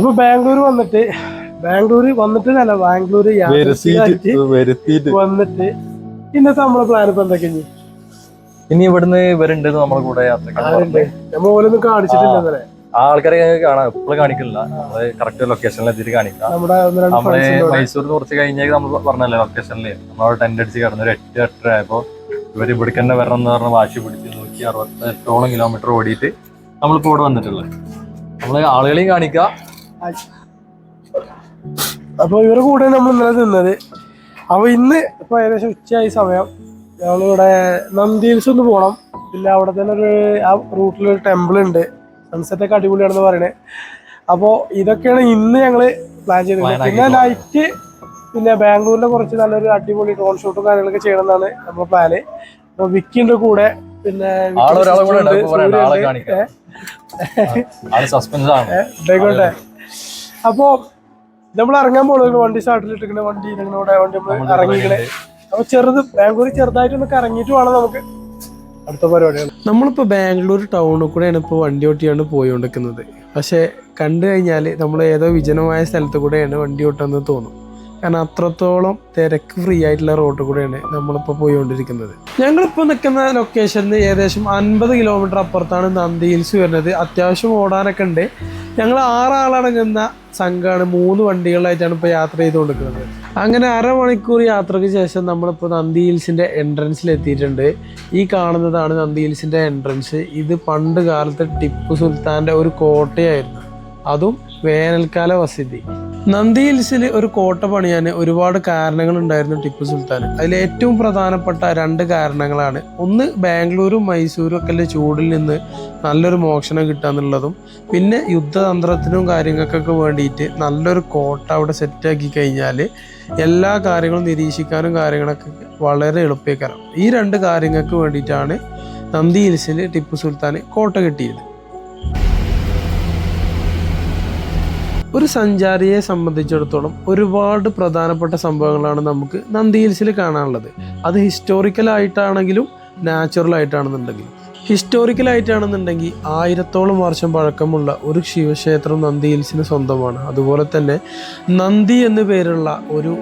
അപ്പൊ ബാംഗ്ലൂർ വന്നിട്ട് വന്നിട്ട് ഇന്നത്തെ നമ്മളെ പ്ലാൻ ഇപ്പൊ എന്തൊക്കെയാ? ഇനി ഇവിടുന്ന് ഇവരുണ്ട് നമ്മളെ കൂടെ യാത്രക്കാരുണ്ട്. നമ്മൾ ഓരോന്നും കാണിച്ചിട്ടില്ലേ? ആൾക്കാരെ കാണാം, എപ്പോഴും കാണിക്കില്ല. നമ്മള് കറക്റ്റ് ലൊക്കേഷനിൽ എത്തിയിട്ട് കാണിക്കാം. നമ്മള് മൈസൂരിൽ കുറച്ച് കഴിഞ്ഞേക്ക് നമ്മൾ പറഞ്ഞല്ലേ ലൊക്കേഷനില് നമ്മളവിടെ ടെന്റ് അടിച്ച് കിടന്നു. ഒരു 8-8:30 ആയപ്പോ ഇവര് ഇവിടേക്ക് തന്നെ വരണം എന്ന് പറഞ്ഞ വാശി പിടിച്ച് 168 കിലോമീറ്റർ ഓടിയിട്ട് നമ്മളിപ്പോ ഇവിടെ വന്നിട്ടുള്ളത്. നമ്മള് ആളുകളെയും കാണിക്കാം. അപ്പൊ ഇവരുടെ കൂടെ നമ്മൾ ഇന്നലെ നിന്നത്. അപ്പൊ ഇന്ന് ഇപ്പൊ ഏകദേശം ഉച്ചയായി സമയം. ഞങ്ങളിവിടെ നന്ദി ഹിൽസ് ഒന്ന് പോകണം. പിന്നെ അവിടെ തന്നെ ആ റൂട്ടിലൊരു ടെമ്പിൾ ഉണ്ട്. സൺസെറ്റ് ഒക്കെ അടിപൊളിയാണെന്ന് പറയണേ. അപ്പോൾ ഇതൊക്കെയാണ് ഇന്ന് ഞങ്ങള് പ്ലാൻ ചെയ്തിട്ടുള്ളത്. പിന്നെ നൈറ്റ് പിന്നെ ബാംഗ്ലൂരിലെ കുറച്ച് നല്ലൊരു അടിപൊളി ഡ്രോൺ ഷൂട്ടും കാര്യങ്ങളൊക്കെ ചെയ്യണമെന്നാണ് നമ്മുടെ പ്ലാന്. അപ്പൊ വിക്കിന്റെ കൂടെ പിന്നെ അപ്പൊ നമ്മൾ ഇറങ്ങാൻ പോകുന്നത് വണ്ടി സ്റ്റാർട്ടിലിട്ടിരിക്കുന്ന വണ്ടി നിങ്ങളുടെ വണ്ടി നമ്മൾ ഇറങ്ങിക്കണേ. അപ്പൊ ബാംഗ്ലൂർ ചെറുതായിട്ടൊന്നൊക്കെ ഇറങ്ങിയിട്ട് വേണം നമുക്ക് അടുത്ത പരിപാടിയാണ്. നമ്മളിപ്പോൾ ബാംഗ്ലൂർ ടൗണിൽ കൂടെയാണ് ഇപ്പോൾ വണ്ടി ഓട്ടിയാണ് പോയിക്കൊണ്ടിരിക്കുന്നത്. പക്ഷേ കണ്ടു കഴിഞ്ഞാൽ നമ്മൾ ഏതോ വിജനമായ സ്ഥലത്ത് കൂടെയാണ് വണ്ടി ഓട്ടാന്ന് തോന്നും. കാരണം അത്രത്തോളം തിരക്ക് ഫ്രീ ആയിട്ടുള്ള റോഡിൽ കൂടെയാണ് നമ്മളിപ്പോൾ പോയിക്കൊണ്ടിരിക്കുന്നത്. ഞങ്ങളിപ്പോൾ നിൽക്കുന്ന ലൊക്കേഷനിൽ ഏകദേശം 50 കിലോമീറ്റർ അപ്പുറത്താണ് നന്ദി ഹിൽസ് വരുന്നത്. അത്യാവശ്യം ഓടാനൊക്കെ ഉണ്ട്. ഞങ്ങൾ 6 ആളടങ്ങുന്ന സംഘമാണ് 3 വണ്ടികളിലായിട്ടാണ് ഇപ്പോൾ യാത്ര ചെയ്തുകൊണ്ടിരിക്കുന്നത്. അങ്ങനെ അരമണിക്കൂർ യാത്രയ്ക്ക് ശേഷം നമ്മളിപ്പോൾ നന്ദി ഹിൽസിൻ്റെ എൻട്രൻസിൽ എത്തിയിട്ടുണ്ട്. ഈ കാണുന്നതാണ് നന്ദി ഹിൽസിൻ്റെ എൻട്രൻസ്. ഇത് പണ്ട് കാലത്ത് ടിപ്പു സുൽത്താൻ്റെ ഒരു കോട്ടയായിരുന്നു, അതും വേനൽക്കാല വസതി. നന്ദി ഹിൽസിൽ ഒരു കോട്ട പണിയാൻ ഒരുപാട് കാരണങ്ങളുണ്ടായിരുന്നു ടിപ്പു സുൽത്താൻ. അതിൽ ഏറ്റവും പ്രധാനപ്പെട്ട 2 കാരണങ്ങളാണ്. ഒന്ന്, ബാംഗ്ലൂരും മൈസൂരും ഒക്കെ ചൂടിൽ നിന്ന് നല്ലൊരു മോക്ഷണം കിട്ടാന്നുള്ളതും, പിന്നെ യുദ്ധതന്ത്രത്തിനും കാര്യങ്ങൾക്കൊക്കെ വേണ്ടിയിട്ട് നല്ലൊരു കോട്ട അവിടെ സെറ്റാക്കി കഴിഞ്ഞാൽ എല്ലാ കാര്യങ്ങളും നിരീക്ഷിക്കാനും കാര്യങ്ങളൊക്കെ വളരെ എളുപ്പക്കാരം. ഈ 2 കാര്യങ്ങൾക്ക് വേണ്ടിയിട്ടാണ് നന്ദി ഹിൽസിൽ ടിപ്പു സുൽത്താൻ കോട്ട കെട്ടിയത്. ഒരു സഞ്ചാരിയെ സംബന്ധിച്ചിടത്തോളം ഒരുപാട് പ്രധാനപ്പെട്ട സംഭവങ്ങളാണ് നമുക്ക് നന്ദി ഹിൽസിൽ കാണാനുള്ളത്. അത് ഹിസ്റ്റോറിക്കലായിട്ടാണെങ്കിലും നാച്ചുറൽ ആയിട്ടാണെന്നുണ്ടെങ്കിലും. ഹിസ്റ്റോറിക്കലായിട്ടാണെന്നുണ്ടെങ്കിൽ 1000-ഓളം വർഷം പഴക്കമുള്ള ഒരു ശിവക്ഷേത്രം നന്ദി ഹിൽസിന് സ്വന്തമാണ്. അതുപോലെ തന്നെ നന്ദി എന്നു പേരുള്ള ഒരു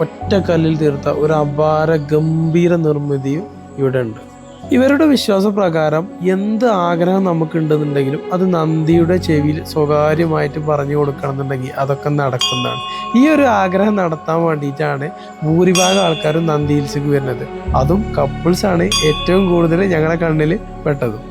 ഒറ്റക്കല്ലിൽ തീർത്ത ഒരു അപാര ഗംഭീര നിർമ്മിതിയും ഇവിടെ ഉണ്ട്. ഇവരുടെ വിശ്വാസപ്രകാരം എന്ത് ആഗ്രഹം നമുക്കുണ്ടെന്നുണ്ടെങ്കിലും അത് നന്ദിയുടെ ചെവിയിൽ സ്വകാര്യമായിട്ട് പറഞ്ഞു കൊടുക്കണമെന്നുണ്ടെങ്കിൽ അതൊക്കെ നടക്കുന്നതാണ്. ഈ ഒരു ആഗ്രഹം നടത്താൻ വേണ്ടിയിട്ടാണ് ഭൂരിഭാഗം ആൾക്കാരും നന്ദി ഹിൽസിലേക്ക് വരുന്നത്. അതും കപ്പിൾസാണ് ഏറ്റവും കൂടുതൽ ഞങ്ങളുടെ കണ്ണിൽ പെട്ടതും.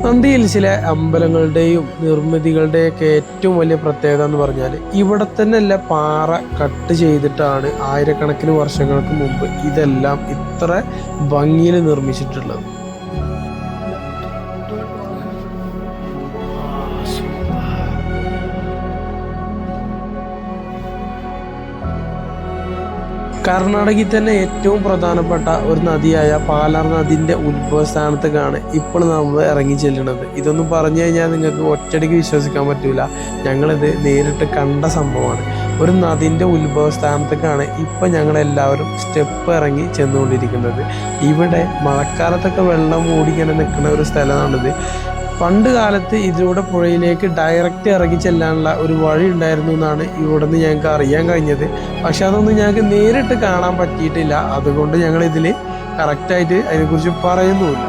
നന്ദി ഹിൽസിലെ അമ്പലങ്ങളുടെയും നിർമ്മിതികളുടെയൊക്കെ ഏറ്റവും വലിയ പ്രത്യേകത എന്ന് പറഞ്ഞാൽ ഇവിടെ തന്നെയല്ല പാറ കട്ട് ചെയ്തിട്ടാണ് ആയിരക്കണക്കിന് വർഷങ്ങൾക്ക് മുമ്പ് ഇതെല്ലാം ഇത്ര ഭംഗിയിൽ നിർമ്മിച്ചിട്ടുള്ളത്. കർണാടകയിൽ തന്നെ ഏറ്റവും പ്രധാനപ്പെട്ട ഒരു നദിയായ പാലാർ നദിൻ്റെ ഉത്ഭവസ്ഥാനത്തേക്കാണ് ഇപ്പോൾ നമ്മൾ ഇറങ്ങി ചെല്ലുന്നത്. ഇതൊന്നും പറഞ്ഞു കഴിഞ്ഞാൽ നിങ്ങൾക്ക് ഒറ്റയടിക്ക് വിശ്വസിക്കാൻ പറ്റില്ല. ഞങ്ങളിത് നേരിട്ട് കണ്ട സംഭവമാണ്. ഒരു നദിൻ്റെ ഉത്ഭവസ്ഥാനത്തേക്കാണ് ഇപ്പം ഞങ്ങളെല്ലാവരും സ്റ്റെപ്പ് ഇറങ്ങി ചെന്നുകൊണ്ടിരിക്കുന്നത്. ഇവിടെ മഴക്കാലത്തൊക്കെ വെള്ളം മൂടിങ്ങനെ നിൽക്കുന്ന ഒരു സ്ഥലമാണിത്. പണ്ട് കാലത്ത് ഇതിലൂടെ പുഴയിലേക്ക് ഡയറക്റ്റ് ഇറങ്ങി ചെല്ലാനുള്ള ഒരു വഴി ഉണ്ടായിരുന്നു എന്നാണ് ഇവിടെ നിന്ന് ഞങ്ങൾക്ക് അറിയാൻ കഴിഞ്ഞത്. പക്ഷെ അതൊന്നും ഞങ്ങൾക്ക് നേരിട്ട് കാണാൻ പറ്റിയിട്ടില്ല. അതുകൊണ്ട് ഞങ്ങൾ ഇതിൽ കറക്റ്റായിട്ട് അതിനെക്കുറിച്ച് പറയുന്നുമില്ല.